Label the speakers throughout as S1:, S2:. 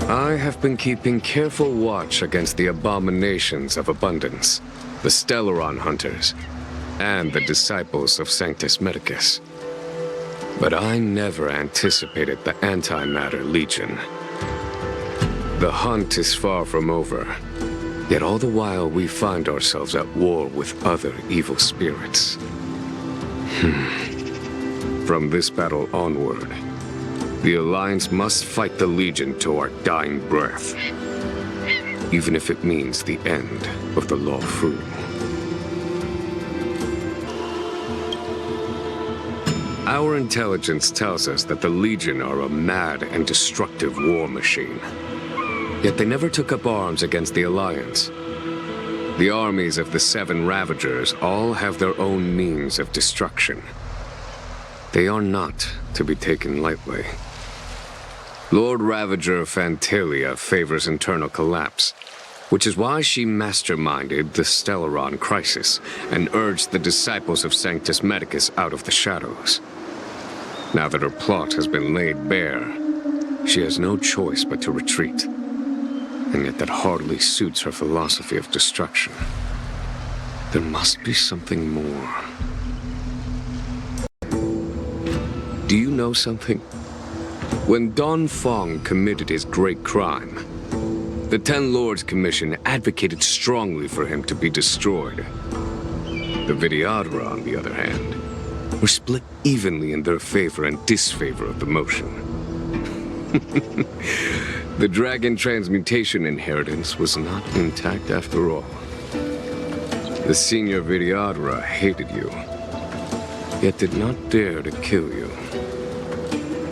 S1: I have been keeping careful watch against the abominations of abundance, the Stellaron hunters, and the disciples of Sanctus Medicus. But I never anticipated the Antimatter Legion. The hunt is far from over, yet all the while we find ourselves at war with other evil spirits. From this battle onward, the Alliance must fight the Legion to our dying breath, even if it means the end of the Law Fu. Our intelligence tells us that the Legion are a mad and destructive war machine. Yet they never took up arms against the Alliance. The armies of the Seven Ravagers all have their own means of destruction. They are not to be taken lightly. Lord Ravager Fantalia favors internal collapse, which is why she masterminded the Stellaron crisis and urged the disciples of Sanctus Medicus out of the shadows. Now that her plot has been laid bare, she has no choice but to retreat. And yet that hardly suits her philosophy of destruction. There must be something more. Do you know something? When Don Fong committed his great crime, the Ten Lords Commission advocated strongly for him to be destroyed. The Vidyadhara, on the other hand, were split evenly in their favor and disfavor of the motion. The dragon transmutation inheritance was not intact after all. The senior Vidyadhara hated you, yet did not dare to kill you.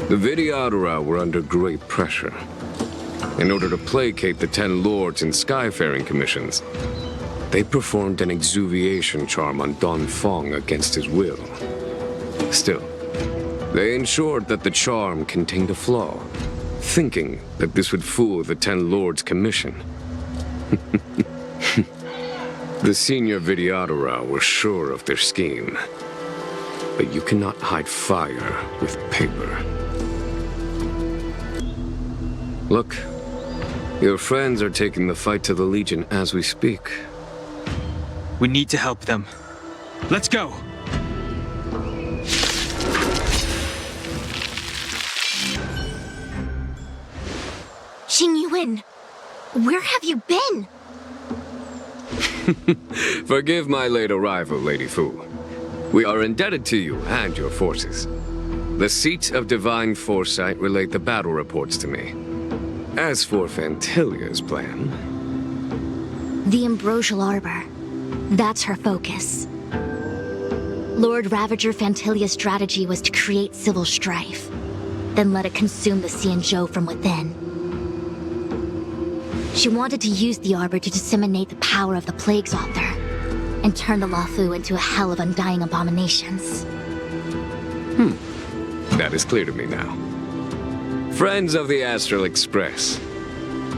S1: The Vidyadhara were under great pressure. In order to placate the Ten Lords and Skyfaring Commissions, they performed an exuviation charm on Don Fong against his will. Still, they ensured that the charm contained a flaw, thinking that this would fool the Ten Lords Commission. The senior Vidyadhara were sure of their scheme. But you cannot hide fire with paper. Look, your friends are taking the fight to the Legion as we speak.
S2: We need to help them. Let's go!
S3: Xing Yuan, where have you been?
S1: Forgive my late arrival, Lady Fu. We are indebted to you and your forces. The Seat of Divine Foresight relayed the battle reports to me. As for Fantalia's plan...
S3: The Ambrosial Arbor. That's her focus. Lord Ravager Fantalia's strategy was to create civil strife, then let it consume the Xianzhou from within. She wanted to use the Arbor to disseminate the power of the Plague's Author, and turn the Luofu into a hell of undying abominations.
S1: That is clear to me now. Friends of the Astral Express,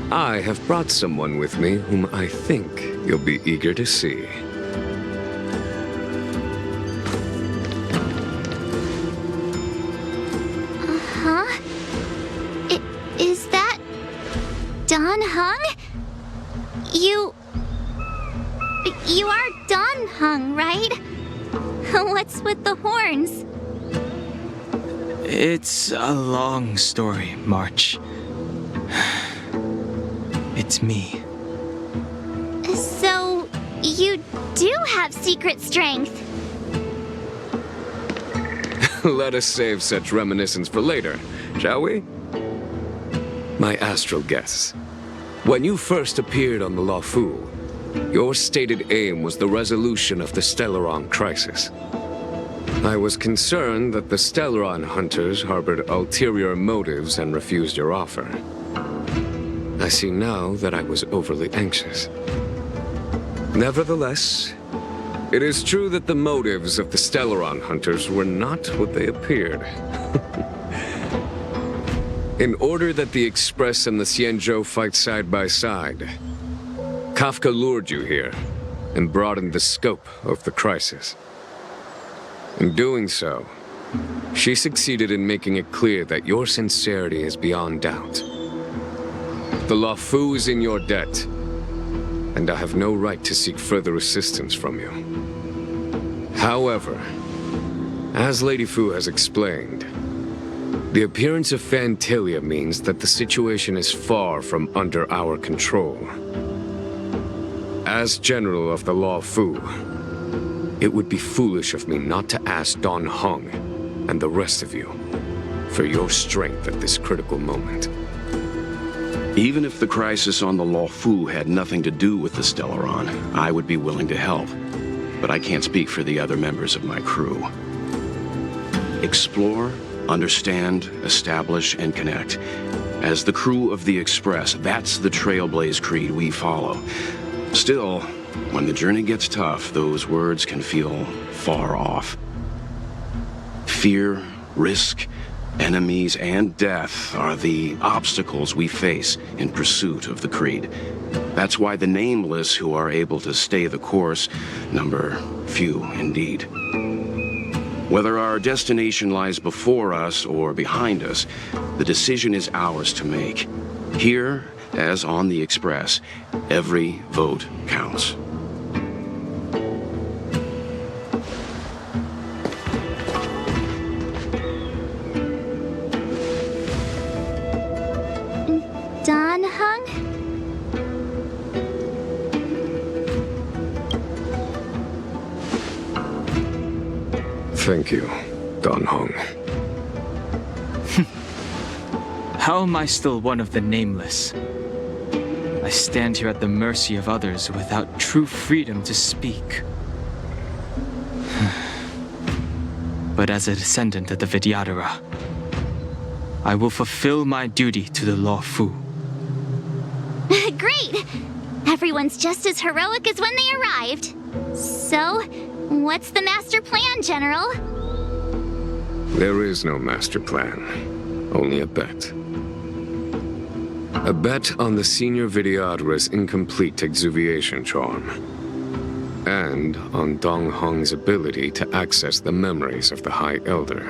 S1: I have brought someone with me whom I think you'll be eager to see.
S3: Huh? Is that... Don Hung? You are Don Hung, right? What's with the horns?
S2: It's a long story, March. It's me.
S3: So, you do have secret strength.
S1: Let us save such reminiscence for later, shall we? My astral guests, when you first appeared on the Luofu, your stated aim was the resolution of the Stellaron crisis. I was concerned that the Stellaron hunters harbored ulterior motives and refused your offer. I see now that I was overly anxious. Nevertheless, it is true that the motives of the Stellaron hunters were not what they appeared. In order that the Express and the Xianzhou fight side by side, Kafka lured you here and broadened the scope of the crisis. In doing so, she succeeded in making it clear that your sincerity is beyond doubt. The Luofu is in your debt, and I have no right to seek further assistance from you. However, as Lady Fu has explained, the appearance of Fantilia means that the situation is far from under our control. As General of the Luofu, it would be foolish of me not to ask Dan Heng and the rest of you for your strength at this critical moment.
S4: Even if the crisis on the Luofu had nothing to do with the Stellaron, I would be willing to help. But I can't speak for the other members of my crew. Explore, understand, establish, and connect. As the crew of the Express, that's the Trailblaze creed we follow. Still, when the journey gets tough, those words can feel far off. Fear, risk, enemies, and death are the obstacles we face in pursuit of the creed. That's why the nameless who are able to stay the course number few indeed. Whether our destination lies before us or behind us, the decision is ours to make. Here, as on the Express, every vote counts.
S3: Dan Heng?
S1: Thank you, Dan Heng.
S2: How am I still one of the nameless? I stand here at the mercy of others without true freedom to speak. But as a descendant of the Vidyadhara, I will fulfill my duty to the Luofu.
S3: Great! Everyone's just as heroic as when they arrived. So, what's the master plan, General?
S1: There is no master plan, only a bet. A bet on the senior Vidyadhara's incomplete exuviation charm, and on Dan Heng's ability to access the memories of the High Elder.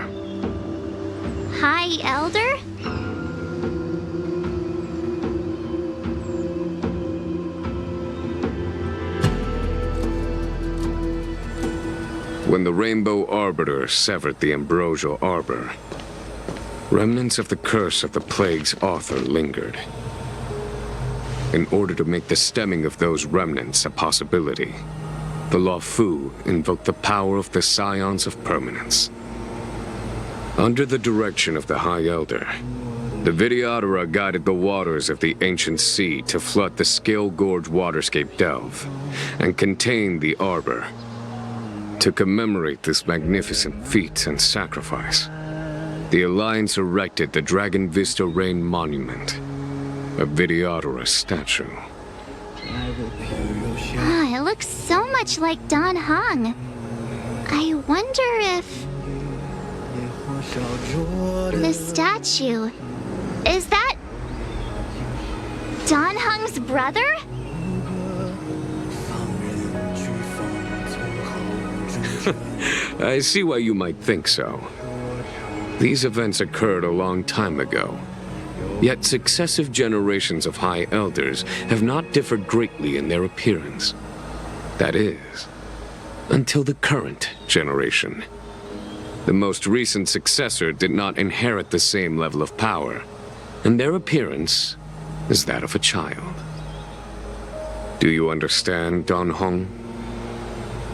S3: High Elder?
S1: When the Rainbow Arbiter severed the Ambrosial Arbor, remnants of the curse of the Plague's author lingered. In order to make the stemming of those remnants a possibility, the Luofu invoked the power of the Scions of Permanence. Under the direction of the High Elder, the Vidyadhara guided the waters of the ancient sea to flood the Scale Gorge waterscape delve and contain the Arbor. To commemorate this magnificent feat and sacrifice, the Alliance erected the Dragon Vista Rain Monument, a Vidyadhara statue.
S3: It looks so much like Dan Heng. I wonder if... the statue... is that... Dan Heng's brother?
S1: I see why you might think so. These events occurred a long time ago. Yet successive generations of High Elders have not differed greatly in their appearance. That is, until the current generation. The most recent successor did not inherit the same level of power, and their appearance is that of a child. Do you understand, Dan Heng?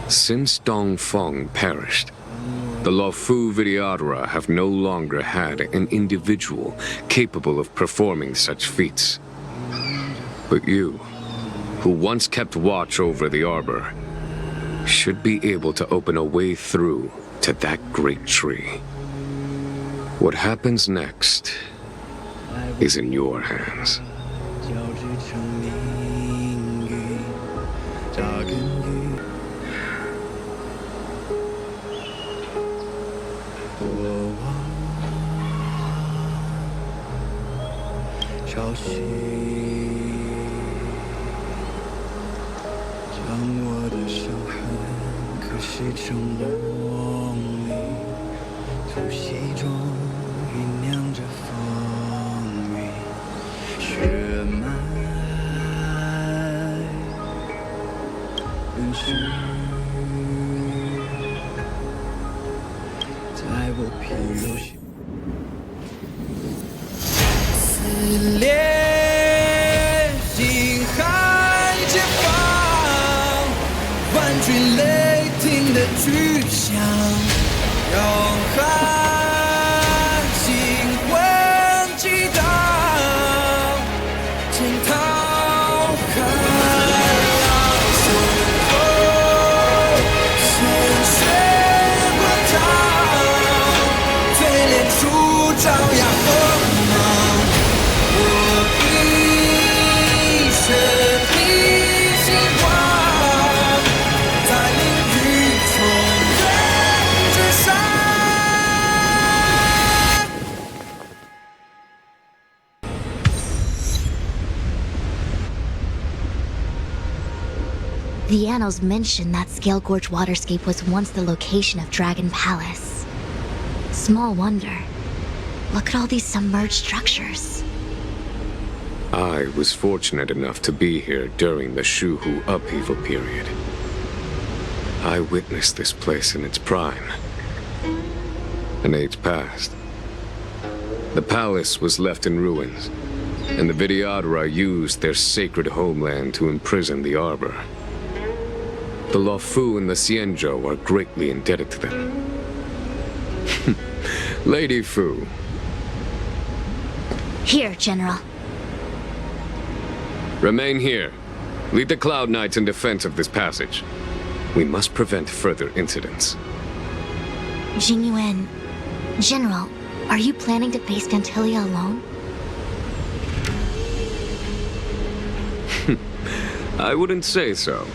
S1: Since Dongfeng perished, the Luofu Vidyadhara have no longer had an individual capable of performing such feats. But you, who once kept watch over the Arbor, should be able to open a way through to that great tree. What happens next is in your hands.
S5: 在我疲弱时，撕裂心海前方，万军雷霆的巨响，让海心魂激荡，惊涛骇浪随风，鲜血滚烫，嘴脸出张牙锋芒，我一生的希望，在领域重人之上。
S3: The annals mention that Scale Gorge waterscape was once the location of Dragon Palace. Small wonder. Look at all these submerged structures.
S1: I was fortunate enough to be here during the Shuhu upheaval period. I witnessed this place in its prime. An age passed. The palace was left in ruins, and the Vidyadhara used their sacred homeland to imprison the Arbor. The Luofu and the Xianzhou are greatly indebted to them. Lady Fu.
S3: Here, General.
S1: Remain here. Lead the Cloud Knights in defense of this passage. We must prevent further incidents.
S3: Jingyuan, General, are you planning to face Fantilia alone?
S1: I wouldn't say so.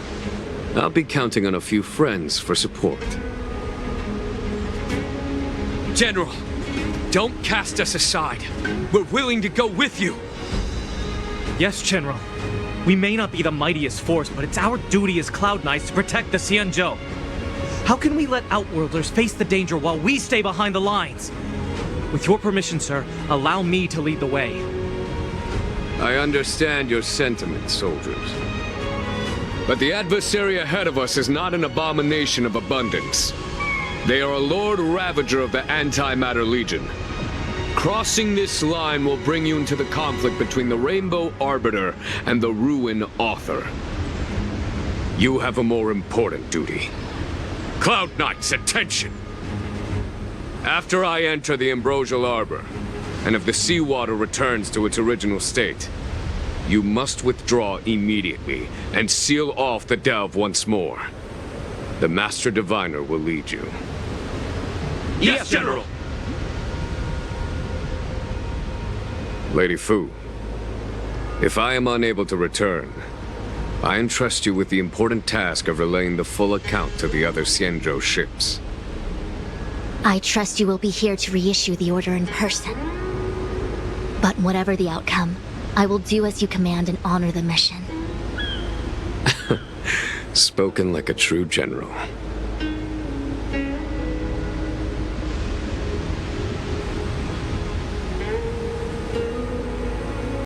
S1: I'll be counting on a few friends for support.
S2: General, don't cast us aside. We're willing to go with you.
S6: Yes, General. We may not be the mightiest force, but it's our duty as Cloud Knights to protect the Xianzhou. How can we let Outworlders face the danger while we stay behind the lines? With your permission, sir, allow me to lead the way.
S1: I understand your sentiments, soldiers. But the adversary ahead of us is not an abomination of abundance. They are a Lord Ravager of the Antimatter Legion. Crossing this line will bring you into the conflict between the Rainbow Arbiter and the Ruin Author. You have a more important duty. Cloud Knights, attention! After I enter the Ambrosial Arbor, and if the seawater returns to its original state, you must withdraw immediately and seal off the delve once more. The Master Diviner will lead you.
S6: Yes, General!
S1: Lady Fu, if I am unable to return, I entrust you with the important task of relaying the full account to the other Xianzhou ships.
S3: I trust you will be here to reissue the order in person. But whatever the outcome, I will do as you command and honor the mission.
S1: Spoken like a true general.